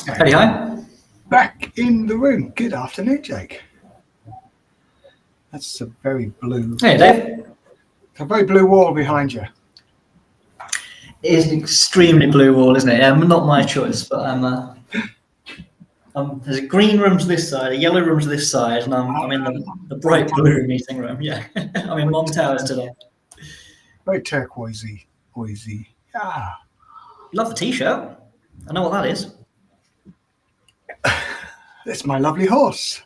Howdy, hi. Back in the room. Good afternoon, Jake. That's a very blue. Hey, Dave. A very blue wall behind you. It is an extremely blue wall, isn't it? Not my choice, but there's a green room to this side, a yellow room to this side, and I'm in the bright blue meeting room. Yeah, I'm in Mom Towers today. Very turquoisey. Yeah. Love the t-shirt. I know what that is. It's my lovely horse.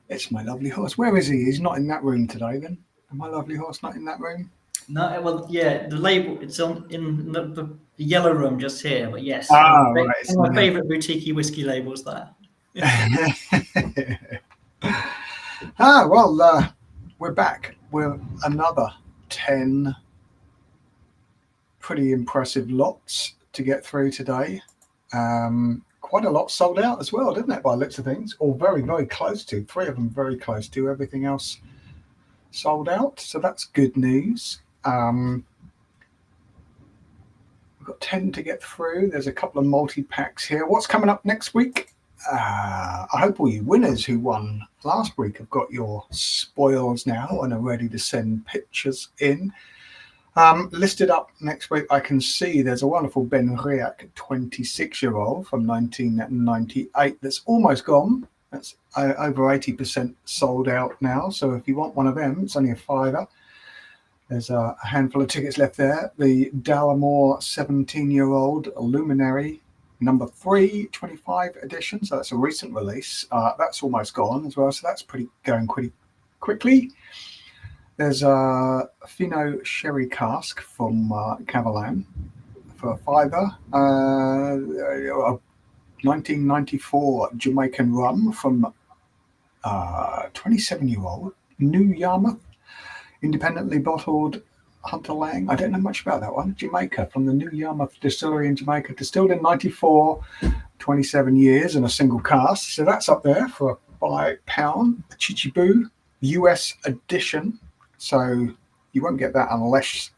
It's my lovely horse. Where is he? He's not in that room today, then. My lovely horse not in that room? No, well, yeah, the label, it's in the yellow room just here, but yes. Right. One of my favourite boutique whiskey labels there. We're back with another 10 pretty impressive lots to get through today. Quite a lot sold out as well, didn't it, by the looks of things? Or very, very close to. 3 of them very close to. Everything else sold out. So that's good news. We've got 10 to get through. There's a couple of multi-packs here. What's coming up next week? I hope all you winners who won last week have got your spoils now and are ready to send pictures in. Listed up next week, I can see there's a wonderful Ben Riach 26-year-old from 1998 that's almost gone. That's over 80% sold out now. So if you want one of them, it's only a £5. There's a handful of tickets left there. The Dallimore 17-year-old Luminary number 3 25 edition. So that's a recent release. That's almost gone as well. So that's going pretty quickly. There's a Fino Sherry cask from Lagavulin for a £5. 1994 Jamaican rum from 27-year-old New Yarmouth, independently bottled Hunter Lang. I don't know much about that one. Jamaica, from the New Yarmouth Distillery in Jamaica, distilled in 94, 27 years in a single cask. So that's up there for £5. A Chichiboo US edition. So you won't get that unless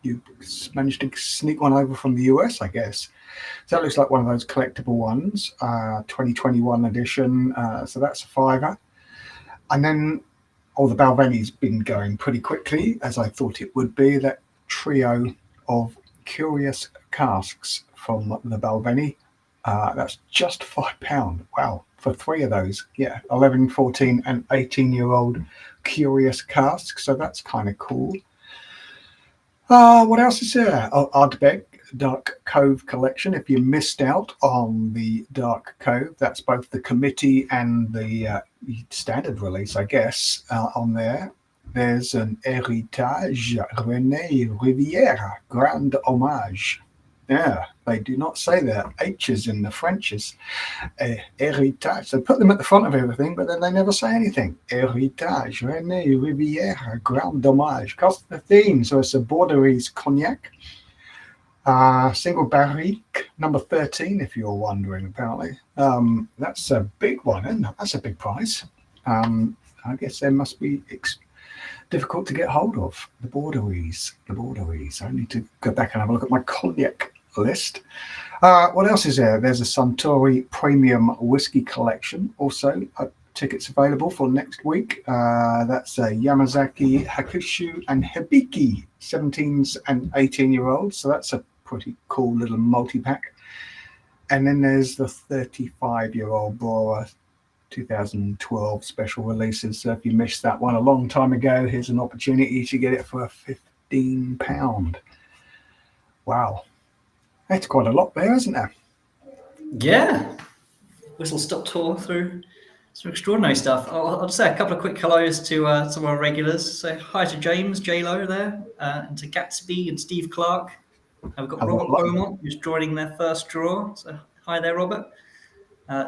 you manage to sneak one over from the US, I guess. So that looks like one of those collectible ones, 2021 edition. So that's a £5. And then, the Balveni's been going pretty quickly, as I thought it would be. That trio of curious casks from the Balvenie. That's just £5. Wow, for 3 of those. Yeah, 11, 14 and 18-year-old curious casks. So that's kind of cool. What else is there? Ardbeg Dark Cove collection. If you missed out on the Dark Cove, that's both the committee and the standard release, I guess, on there. There's an Héritage René Rivière Grand Hommage. Yeah, they do not say their H's in the Frenches. Héritage. They put them at the front of everything, but then they never say anything. Héritage René Rivière Grand Hommage. Cost 15, so it's a Bordeaux cognac. Single barrique, number 13, if you're wondering, apparently. That's a big one, isn't it? That's a big price. I guess they must be difficult to get hold of. The Bordeaux. I need to go back and have a look at my cognac list. What else is there? There's a Suntory Premium Whisky Collection. Also, tickets available for next week. That's Yamazaki, Hakushu, and Hibiki, 17s and 18-year-olds. So that's a pretty cool little multi-pack. And then there's the 35-year-old Brora 2012 special releases. So if you missed that one a long time ago, here's an opportunity to get it for £15. Wow. That's quite a lot there, isn't there? Yeah. Whistle Stop Tour through some extraordinary stuff. I'll just say a couple of quick hellos to some of our regulars. So hi to James, J-Lo there, and to Gatsby and Steve Clark. We've got Robert Beaumont, who's joining their first draw. So hi there, Robert.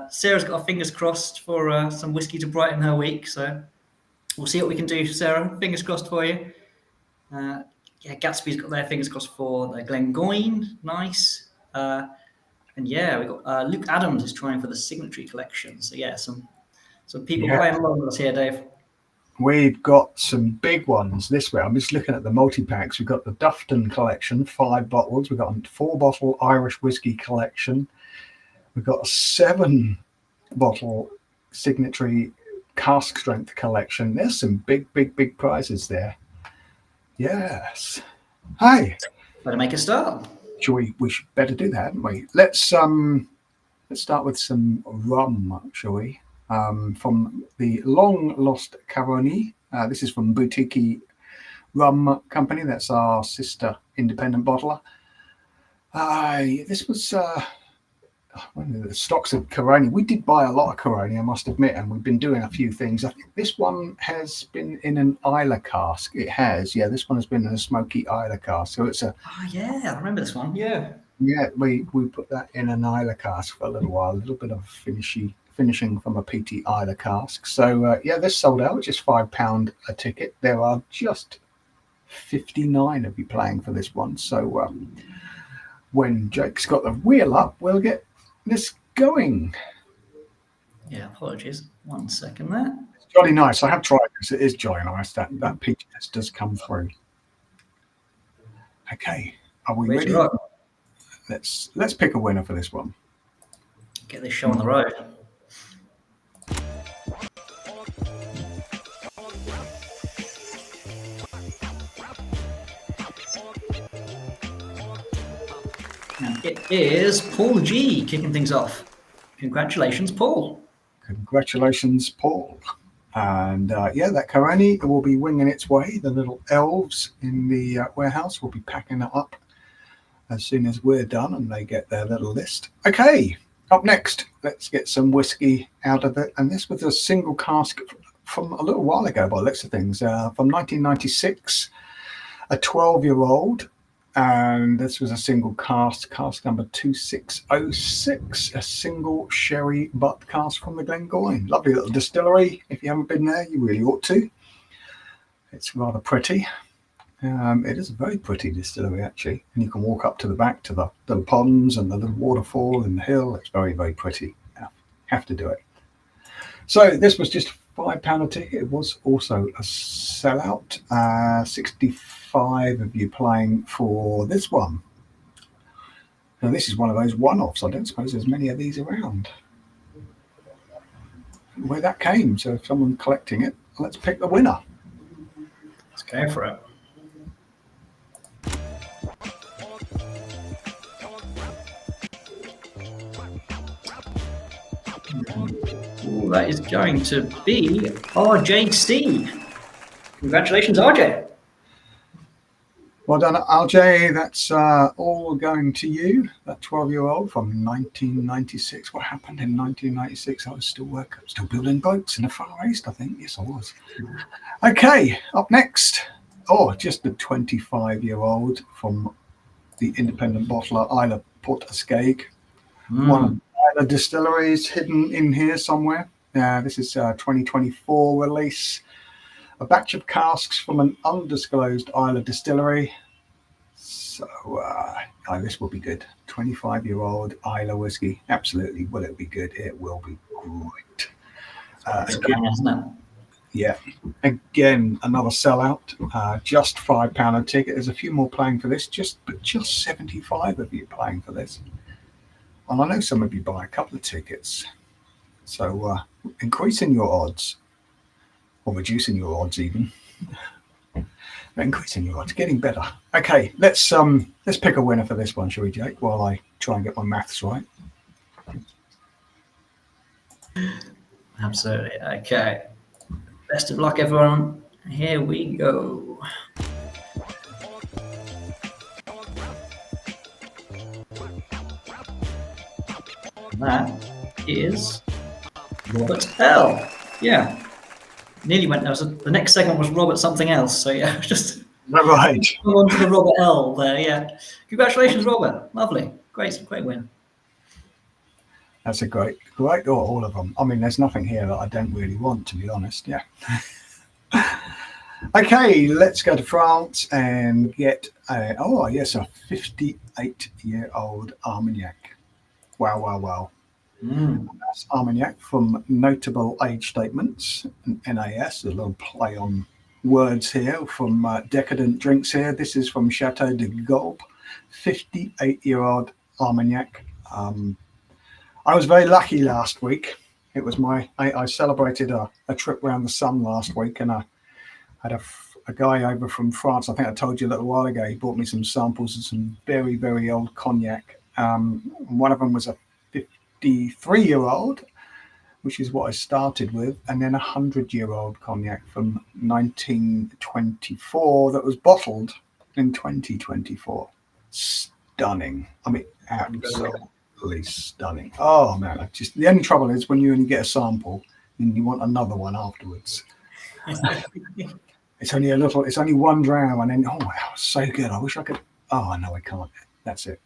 Sarah's got her fingers crossed for some whiskey to brighten her week. So we'll see what we can do, Sarah. Fingers crossed for you. Gatsby's got their fingers crossed for the Glengoyne. Nice. And yeah, we've got Luke Adams is trying for the Signatory Collection. So yeah, some people playing along with us here, Dave. we've got some big ones this way. I'm just looking at the multi-packs. We've got the Singleton Collection, 5 bottles. We've got a 4-bottle Irish Whiskey Collection. We've got a 7-bottle Signatory Cask Strength Collection. There's some big prizes there. Yes. Hey. Better make a start. We should better do that, hadn't we? Let's start with some rum, shall we? From the long lost Caroni. This is from Boutique Rum Company. That's our sister independent bottler. This was the stocks of Caroni. We did buy a lot of Caroni, I must admit, and we've been doing a few things. I think this one has been in an Isla cask. It has, yeah. This one has been in a smoky Isla cask. So it's a. Oh yeah, I remember this one. Yeah. Yeah, we put that in an Isla cask for a little while. A little bit of finishing from a PT Isla cask. So yeah, this sold out, which is £5 a ticket. There are just 59 of you playing for this one. So when Jake's got the wheel up, we'll get this going. Yeah, apologies. 1 second there. It's jolly nice. I have tried this. It is jolly nice. That PTS does come through. Okay, are we ready? Right. Let's pick a winner for this one. Get this show on the road. And it is Paul G kicking things off. Congratulations, Paul. Congratulations, Paul. And yeah, that Caroni will be winging its way. The little elves in the warehouse will be packing it up as soon as we're done and they get their little list. Okay, up next, let's get some whiskey out of it. And this was a single cask from a little while ago by the looks of things, from 1996, a 12-year-old. And this was a single cask number 2606, a single sherry butt cask from the Glenfarclas. Lovely little distillery. If you haven't been there, you really ought to. It's rather pretty. It is a very pretty distillery, actually. And you can walk up to the back to the little ponds and the little waterfall and the hill. It's very pretty. Yeah, have to do it. So this was just £5 a ticket. It was also a sellout. 65 of you playing for this one. Now this is one of those one-offs. I don't suppose there's many of these around. Where that came. So if someone's collecting it, let's pick the winner. Let's go for it. Ooh, that is going to be RJC. Congratulations, RJ. Well done, RJ. That's all going to you. That 12-year-old from 1996. What happened in 1996? I was still building boats in the Far East, I think. Yes, I was. Okay, up next. Oh, just a 25-year-old from the independent bottler Isla Port Ascaig. One of the distilleries hidden in here somewhere. This is a 2024 release. A batch of casks from an undisclosed Isla distillery. So this will be good. 25-year-old Isla whiskey. Absolutely. Will it be good? It will be great. Again, isn't it? Yeah. Again, another sellout. Just £5 a ticket. There's a few more playing for this. Just 75 of you playing for this. And I know some of you buy a couple of tickets. So increasing your odds. Or reducing your odds even. Increasing your odds, getting better. Okay, let's pick a winner for this one, shall we, Jake? While I try and get my maths right. Absolutely. Okay. Best of luck, everyone. Here we go. That is Robert L. Yeah. Nearly went. The next segment was Robert something else. So yeah, just right. On to the Robert L. There. Yeah. Congratulations, Robert. Lovely. Great win. That's a great. Oh, all of them. I mean, there's nothing here that I don't really want, to be honest. Yeah. Okay, let's go to France and get a 58-year-old Armagnac. Wow. That's Armagnac from Notable Age Statements, NAS, a little play on words here from Decadent Drinks here. This is from Chateau de Gulp, 58-year-old Armagnac. I was very lucky last week. It was I celebrated a trip around the sun last week, and I had a guy over from France. I think I told you a little while ago. He brought me some samples of some very, very old cognac. One of them was a 53-year-old, which is what I started with, and then a 100-year-old cognac from 1924 that was bottled in 2024. Stunning. I mean, absolutely stunning. Oh man, the only trouble is when you only get a sample and you want another one afterwards. It's only one dram, and then that was so good. I wish I could. Oh no, I can't. That's it.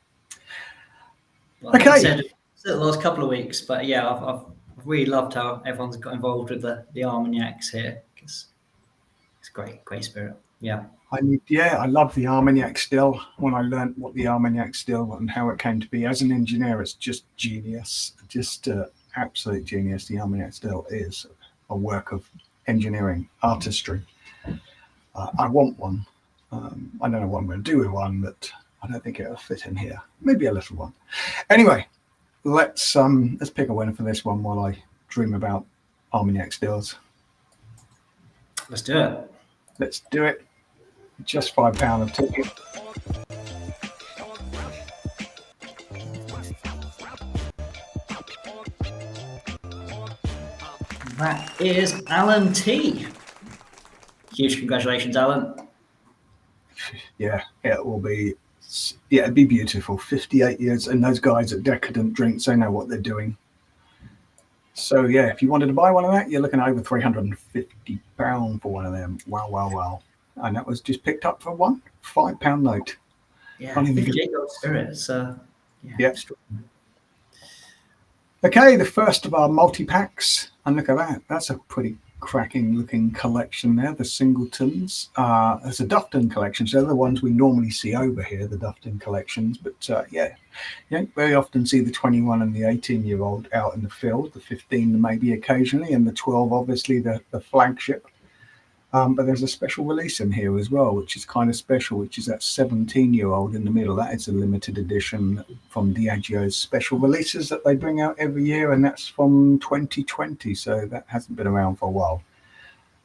Well, okay. I said the last couple of weeks, but yeah, I've really loved how everyone's got involved with the Armagnacs here, because it's great spirit. Yeah. I love the Armagnac still. When I learned what the Armagnac still and how it came to be as an engineer, it's just genius, just absolute genius. The Armagnac still is a work of engineering, artistry. I want one. I don't know what I'm going to do with one, but I don't think it'll fit in here. Maybe a little one. Anyway, let's pick a winner for this one while I dream about Armagnac stills. Let's do it. Let's do it. Just £5 of ticket. That is Alan T. Huge congratulations, Alan. Yeah, it'd be beautiful. 58 years, and those guys at Decadent Drinks, they know what they're doing. So yeah, if you wanted to buy one of that, you're looking at over £350 for one of them. Wow. And that was just picked up for one £5 note. Yeah, 58-year-old spirit. Yeah. Okay, the first of our multi-packs. And look at that. That's a pretty cracking looking collection there. The Singletons. There's a Dufton collection. So they're the ones we normally see over here, the Dufton collections. But you don't very often see the 21 and the 18-year-old out in the field. The 15 maybe occasionally, and the 12 obviously the flagship. But there's a special release in here as well, which is kind of special, which is that 17-year-old in the middle. That is a limited edition from Diageo's special releases that they bring out every year, and that's from 2020, so that hasn't been around for a while.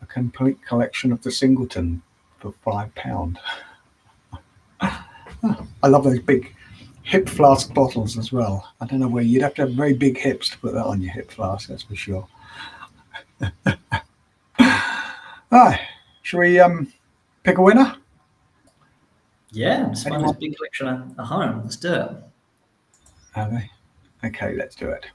A complete collection of the Singleton for £5. I love those big hip flask bottles as well. I don't know where you'd have to have very big hips to put that on your hip flask, that's for sure. Shall we pick a winner? Yeah, let's find this big collection at home. Let's do it. Are they? Okay, let's do it.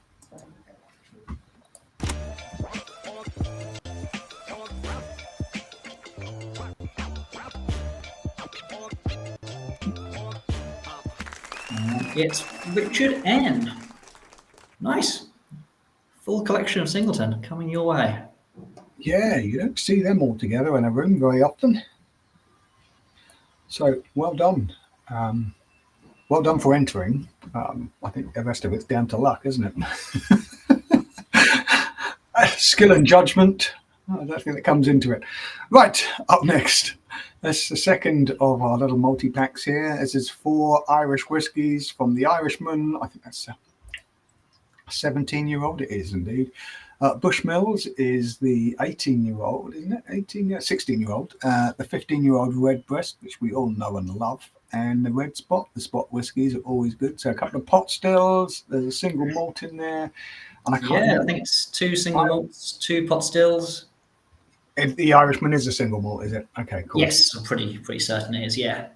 It's Richard N. Nice. Full collection of Singleton coming your way. Yeah, you don't see them all together in a room very often. So well done. Well done for entering. I think the rest of it's down to luck, isn't it? Skill and judgment. I don't think that comes into it. Right, up next. That's the second of our little multi-packs here. This is 4 Irish whiskies from the Irishman. I think that's a 17-year-old. It is indeed. Bushmills is the 18-year-old, isn't it? 16-year-old. The 15-year-old Redbreast, which we all know and love, and the Red Spot. The Spot whiskies are always good. So a couple of pot stills. There's a single malt in there. And I think it's 2 single malts, 2 pot stills. The Irishman is a single malt, is it? Okay, cool. Yes, I'm pretty certain it is. Yeah.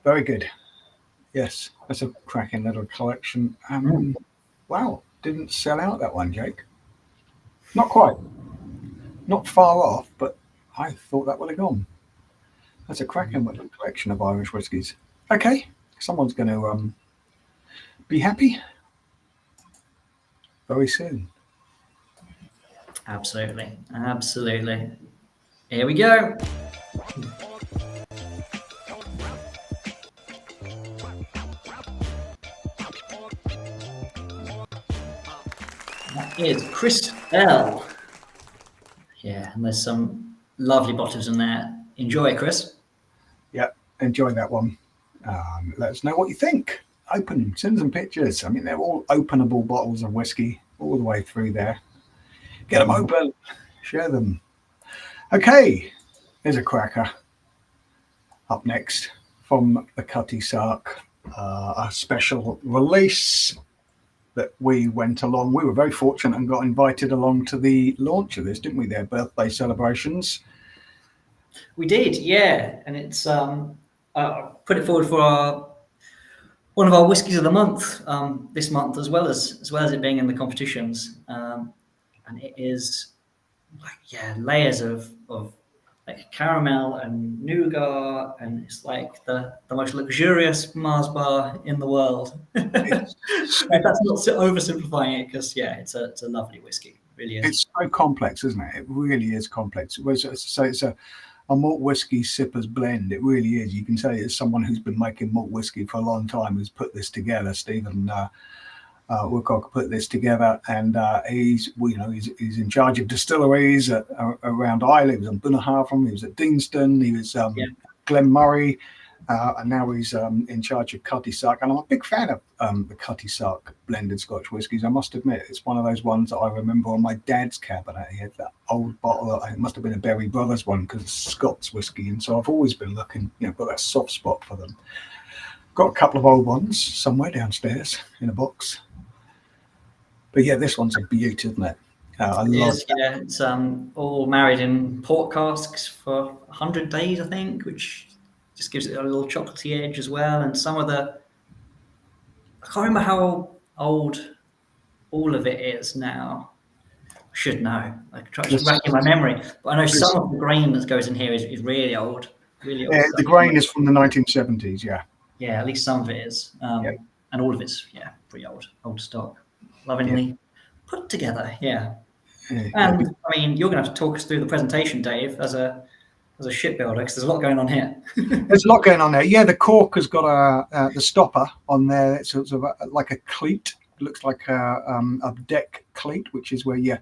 Very good. Yes, that's a cracking little collection. Wow. Didn't sell out that one, Jake. Not quite. Not far off, but I thought that would have gone. That's a cracking little collection of Irish whiskies. Okay, someone's going to be happy very soon. Absolutely. Here we go. That is Chris L. Yeah, and there's some lovely bottles in there. Enjoy, Chris. Yeah, enjoy that one. Let us know what you think. Open, send some pictures. I mean, they're all openable bottles of whiskey all the way through there. Get them open, share them. Okay, here's a cracker. Up next from the Cutty Sark, a special release that we went along. We were very fortunate and got invited along to the launch of this, didn't we? Their birthday celebrations. We did, yeah, and it's put it forward for one of our whiskies of the month this month, as well as it being in the competitions, and it is layers of like caramel and nougat, and it's like the most luxurious Mars bar in the world. That's not oversimplifying it, because it's a lovely whiskey. It really is. It's so complex, isn't it? It really is complex. So it's a malt whiskey sippers blend. It really is. You can say as someone who's been making malt whiskey for a long time, who's put this together. Stephen Woodcock put this together, and he's in charge of distilleries around Islay. He was on Bunnahabhain, he was at Deanston, he was Glen Murray, and now he's in charge of Cutty Sark. And I'm a big fan of the Cutty Sark blended Scotch whiskies. I must admit, it's one of those ones that I remember on my dad's cabinet. He had that old bottle. It must have been a Berry Brothers one, because it's Scots whiskey, and so I've always been looking, got that soft spot for them. Got a couple of old ones somewhere downstairs in a box. But yeah, this one's a beauty, isn't it? I love it. Yeah, it's all married in port casks for 100 days, I think, which just gives it a little chocolatey edge as well. And some of I can't remember how old all of it is now. I should know. I try to rack in my memory, but I know some of the grain that goes in here is really old. Really old. Yeah, the grain is from the 1970s. Yeah. Yeah, at least some of it is, and all of it's pretty old stock. Lovingly put together, And I mean, you're going to have to talk us through the presentation, Dave, as a shipbuilder, because there's a lot going on here. There's a lot going on there. Yeah, the cork has got the stopper on there. It's sort of like a cleat. It looks like a deck cleat, which is where you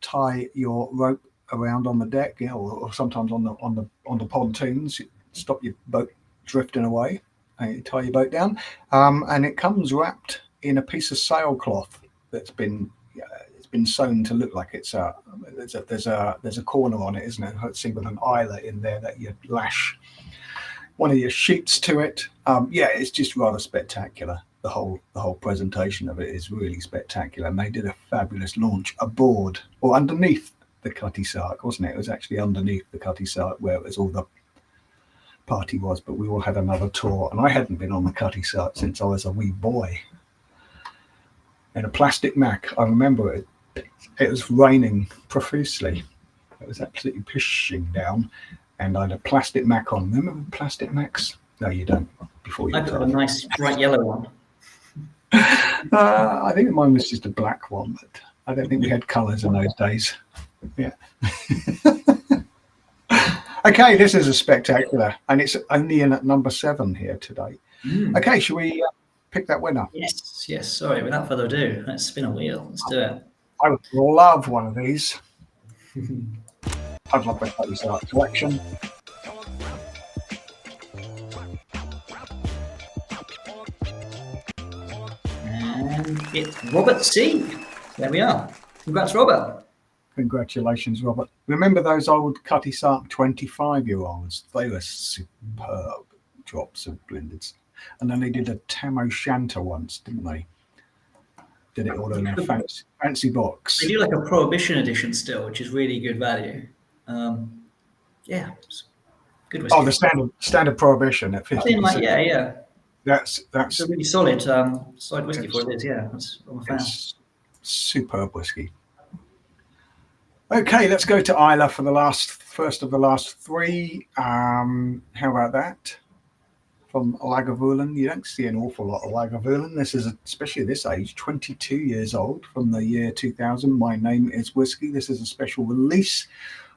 tie your rope around on the deck, or sometimes on the pontoons. Stop your boat drifting away. And you tie your boat down, and it comes wrapped in a piece of sailcloth that's been sewn to look like there's a corner on it, isn't it? Let's see, with an eyelet in there that you lash one of your sheets to it. It's just rather spectacular. The whole presentation of it is really spectacular, and they did a fabulous launch aboard or underneath the Cutty Sark, wasn't it? It was actually underneath the Cutty Sark where it was all the party was, but we all had another tour, and I hadn't been on the Cutty Sark since I was a wee boy. In a plastic Mac, I remember it was raining profusely. It was absolutely pissing down, and I had a plastic Mac on. Remember plastic Macs? No, you don't. Before you I got a nice bright yellow one. I think mine was just a black one, but I don't think we had colours in those days. Yeah. Okay, this is a spectacular, and it's only in at number 7 here today. Okay, shall we pick that winner? Yes. Sorry, without further ado, let's spin a wheel. Let's do it. I would love one of these. I'd love the Cutty Sark Collection. And it's Robert C. There we are. Congrats, Robert. Congratulations, Robert. Remember those old Cutty Sark 25-year-olds? They were superb drops of blended. And then they did a Tam O'Shanter once, didn't they? Did it all in a fancy box. They do like a Prohibition edition still, which is really good value. Good whiskey. Oh, the standard Prohibition at 50%. Yeah. That's it's a really solid whiskey for it is. Yeah, I'm a fan. Superb whiskey. Okay, let's go to Islay for the first of the last 3. How about that? From Lagavulin. You don't see an awful lot of Lagavulin. This is, especially this age, 22 years old, from the year 2000. My Name is Whiskey. This is a special release,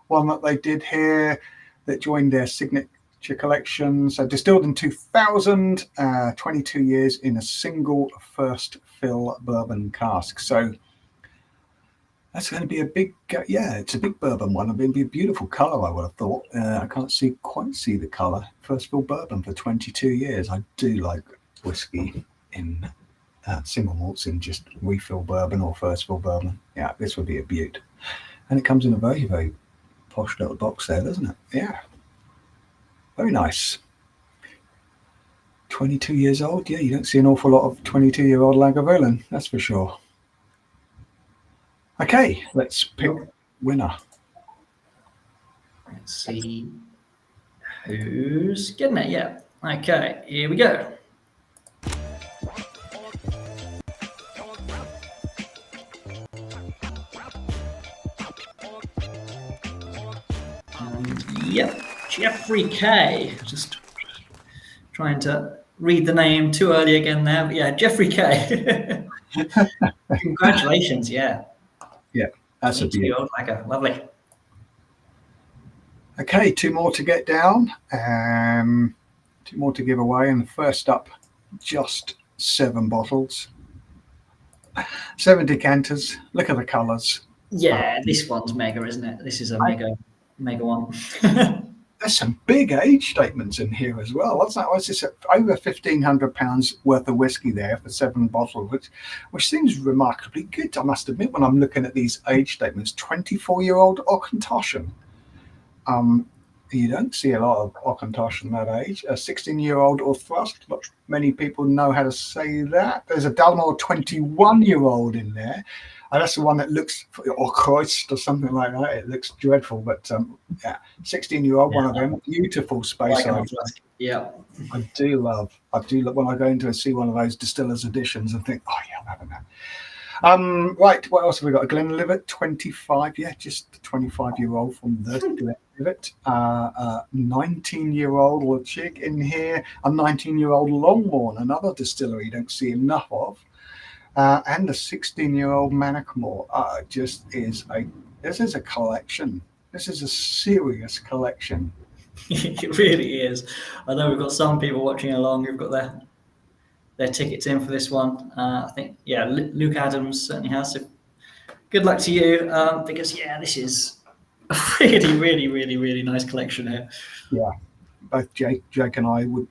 one that they did here that joined their signature collection. So distilled in 2000, 22 years in a single first fill bourbon cask. So That's going to be a big, yeah, it's a big bourbon one. It'll be a beautiful colour, I would have thought. I can't quite see the colour. First fill bourbon for 22 years. I do like whiskey in single malts in just refill bourbon or first fill bourbon. Yeah, this would be a beaut. And it comes in a very, very posh little box there, doesn't it? Yeah. Very nice. 22 years old. Yeah, you don't see an awful lot of 22-year-old Lagavulin, that's for sure. Okay, let's pick winner. Let's see who's getting it. Yeah. Okay, here we go. Yep, Jeffrey K. Just trying to read the name too early again there. But yeah, Jeffrey K. Congratulations, yeah. Yeah, that's a beauty. Lovely. Okay, 2 more to get down. 2 more to give away. And first up, just 7 bottles. 7 decanters. Look at the colours. Yeah, this one's mega, isn't it? This is a mega one. There's some big age statements in here as well. What's that? What's this? Over £1,500 worth of whiskey there for 7 bottles, which seems remarkably good. I must admit, when I'm looking at these age statements, 24-year-old Auchentoshan. You don't see a lot of Auchentoshan that age. A 16-year-old or thrust. Not many people know how to say that. There's a Dalmore 21-year-old in there. And that's the one that looks, or Kreutz or something like that. It looks dreadful, but yeah, 16-year-old, one of them, beautiful space. Yeah, I do love when I go into see one of those distillers editions and think, oh yeah, I'm having that. Right, what else have we got? A Glenlivet 25, yeah, just a 25-year-old from the Glenlivet. 19-year-old chick in here. A 19-year-old Longmorn, another distillery you don't see enough of. And a 16-year-old Manachmore. This is a collection. This is a serious collection. It really is. I know we've got some people watching along who've got their tickets in for this one. I think, yeah, Luke Adams certainly has. So good luck to you, because, yeah, this is a really, really, really, really nice collection here. Yeah, both Jake and I would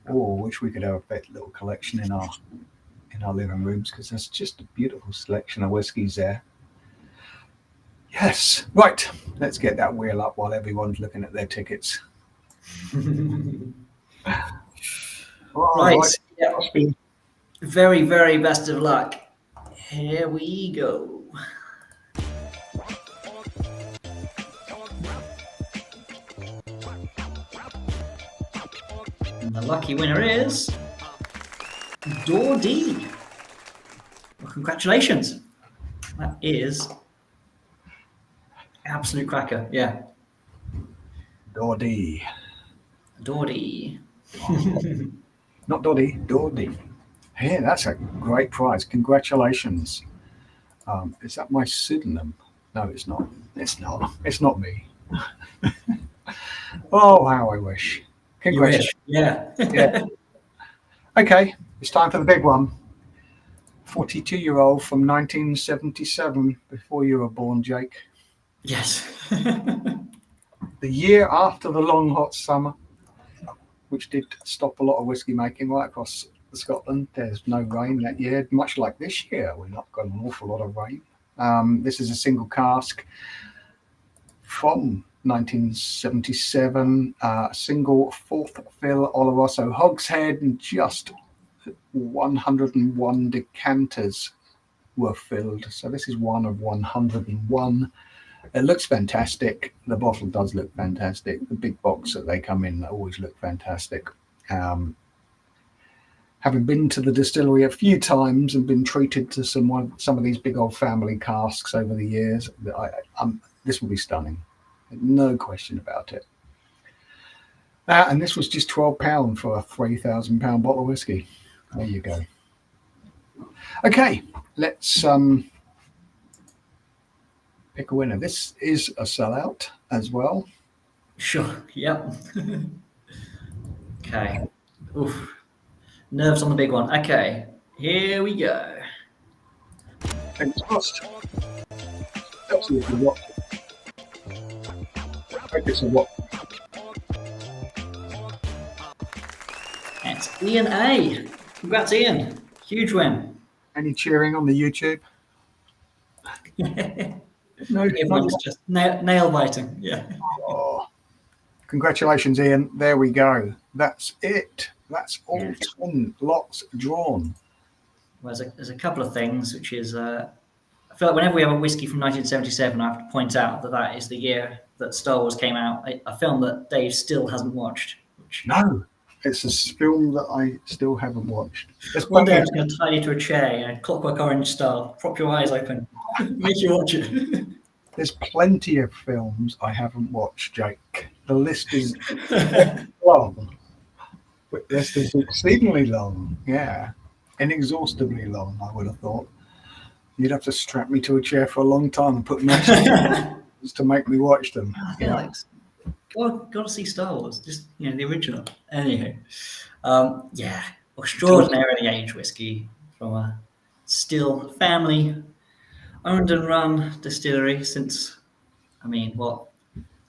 wish we could have a little collection in our living rooms, because there's just a beautiful selection of whiskies there. Yes, right, let's get that wheel up while everyone's looking at their tickets. Right. Yeah. Very, very best of luck. Here we go. And the lucky winner is Dordy. Well, congratulations. That is absolute cracker. Yeah. Dordy. Not Doddy, Dordy. Hey, that's a great prize. Congratulations. Is that my pseudonym? No, it's not. It's not. It's not me. Oh, how I wish. Congratulations. Yeah. Yeah. Okay, it's time for the big one. 42-year-old from 1977, before you were born, Jake. Yes. The year after the long hot summer, which did stop a lot of whiskey making right across Scotland. There's no rain that year, much like this year. We've not got an awful lot of rain. This is a single cask from 1977, single 4th fill Oloroso hogshead, and just 101 decanters were filled. So this is one of 101. It looks fantastic. The bottle does look fantastic. The big box that they come in always look fantastic. Having been to the distillery a few times and been treated to some of these big old family casks over the years, this will be stunning. No question about it. And this was just £12 for a £3,000 bottle of whiskey. There you go. Okay, let's pick a winner. This is a sellout as well. Sure. Yep. Okay. Oof. Nerves on the big one. Okay. Here we go. Fingers crossed. Especially if you watch focus on what. It's Ian A. Congrats, Ian. Huge win. Any cheering on the YouTube? No, Everyone's just nail biting. Yeah. oh, congratulations, Ian. There we go. That's it. That's all 10 lots drawn. Well, there's a couple of things, which is I feel like whenever we have a whiskey from 1977, I have to point out that that is the year that Star Wars came out, a film that Dave still hasn't watched. No, it's a film that I still haven't watched. One day I'm just going to tie you to a chair, Clockwork Orange style, prop your eyes open, make you watch it. There's plenty of films I haven't watched, Jake. The list is long. The list is exceedingly long, yeah. Inexhaustibly long, I would have thought. You'd have to strap me to a chair for a long time and put messages to make me watch them. Yeah, got to see Star Wars, just the original. Anyhow, extraordinarily aged whiskey from a still family owned and run distillery since,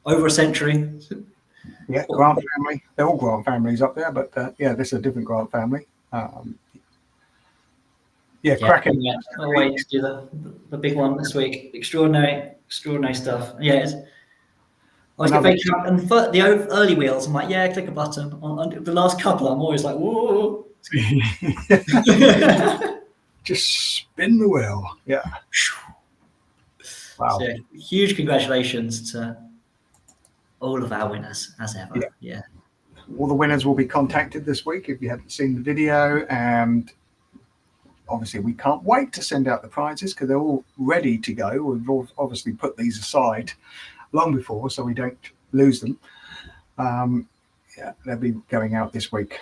over a century. Yeah, Grant family. They're all Grant families up there, but this is a different Grant family. Cracking. Yeah, I'll wait to do the big one this week. Extraordinary stuff. Yeah, I was getting and for the early wheels, I'm like, click a button. On the last couple, I'm always like, whoa. Just spin the wheel. Yeah. Wow. So, huge congratulations to all of our winners, as ever. Yeah. All the winners will be contacted this week if you haven't seen the video, and obviously we can't wait to send out the prizes because they're all ready to go. We've obviously put these aside long before so we don't lose them. They'll be going out this week,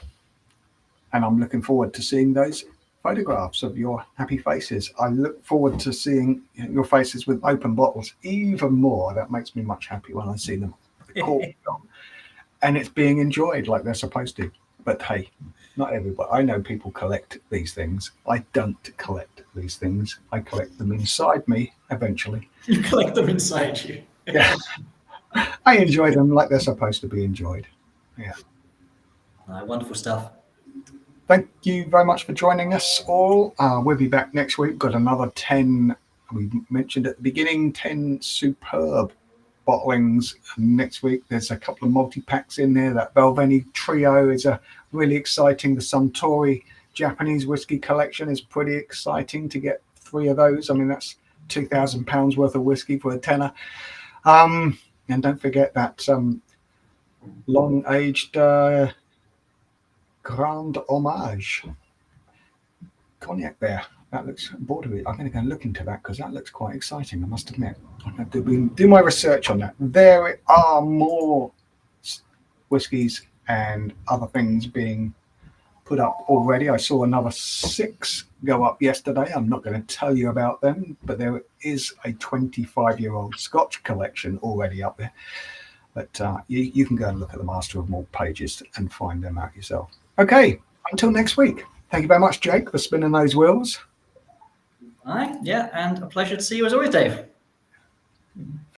and I'm looking forward to seeing those photographs of your happy faces. I look forward to seeing your faces with open bottles even more. That makes me much happier when I see them. And it's being enjoyed like they're supposed to. But hey, not everybody. I know people collect these things. I don't collect these things. I collect them inside me eventually. You collect them inside you. Yeah. I enjoy them like they're supposed to be enjoyed. Yeah. Wonderful stuff. Thank you very much for joining us all. We'll be back next week. Got another 10, we mentioned at the beginning, 10 superb bottlings. Next week, there's a couple of multi-packs in there. That Balvenie Trio is a really exciting. The Suntory Japanese Whiskey Collection is pretty exciting to get 3 of those. That's £2,000 worth of whiskey for a tenner. And don't forget that long-aged Grand Hommage cognac there. That looks bored of it. I'm going to go and look into that because that looks quite exciting, I must admit. I'm going to do my research on that. There are more whiskies and other things being put up already. I saw another 6 go up yesterday. I'm not going to tell you about them, but there is a 25-year-old Scotch collection already up there. But you can go and look at the Master of Malt pages and find them out yourself. Okay, until next week. Thank you very much, Jake, for spinning those wheels. All right, and a pleasure to see you as always, Dave.